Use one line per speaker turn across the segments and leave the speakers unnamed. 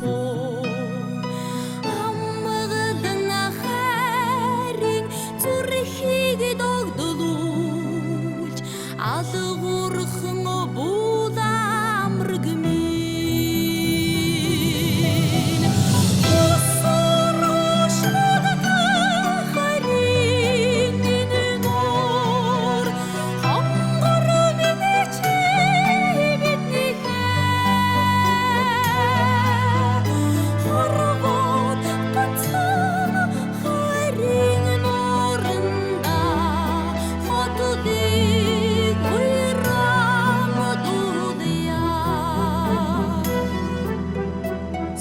хосохон аммагдан харин зүрхийг догдолуулж алгуурхан будамраг минь осорошлог харин нинор хангар минь чибитний хорвот ганцхан харин норнда хотуудыг уйрамдуудъя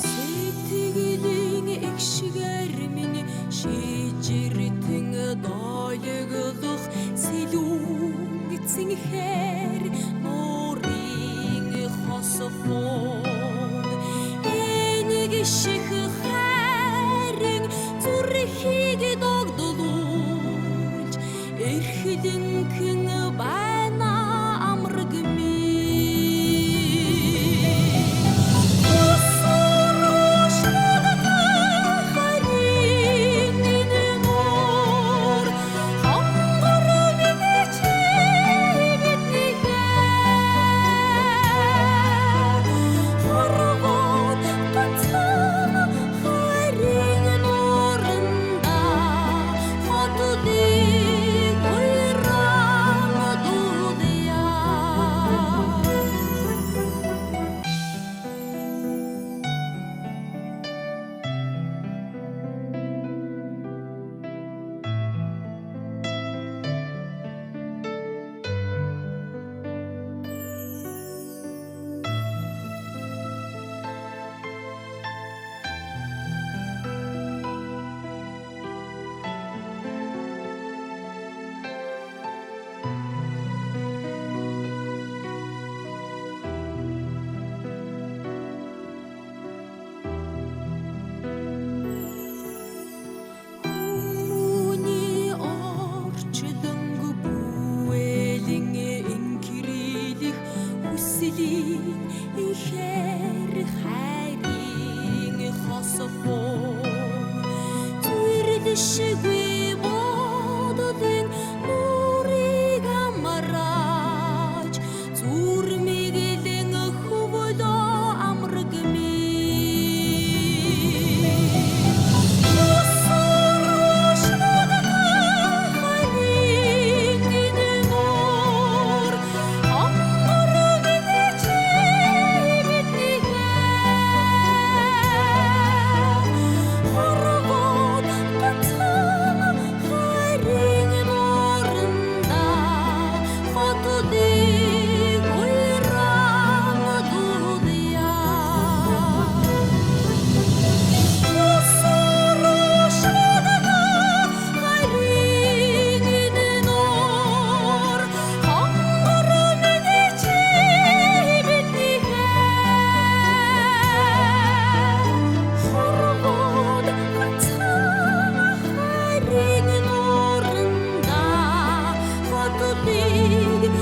сэтгэлийн эгшгээр минь шижиртэн даяглах сэлүүцэнхээр нуурын хосохон энийг ших хайрын зүрхийг догдолуулж эрхлэнхэн байна амраг минь осорошлог харин нинор хангар минь чибитний хорвот ганцхан харин норнда хотуудыг уйрамдуудъя Хүмүүний орчдон бүэлэн инкрилих хүслийг ихээр хайрын хосохон зүрлэшгүй бодолын нуурыг амарч зүрмигэлэн хөвөлө амраг минь осорошлог харин нинор хангар минь чибитний хорвот ганцхан харин норнда хотуудыг уйрамдуудъя осорошлог харин нинор хангар минь чибитний хорвот ганцхан харин норнда хотуудыг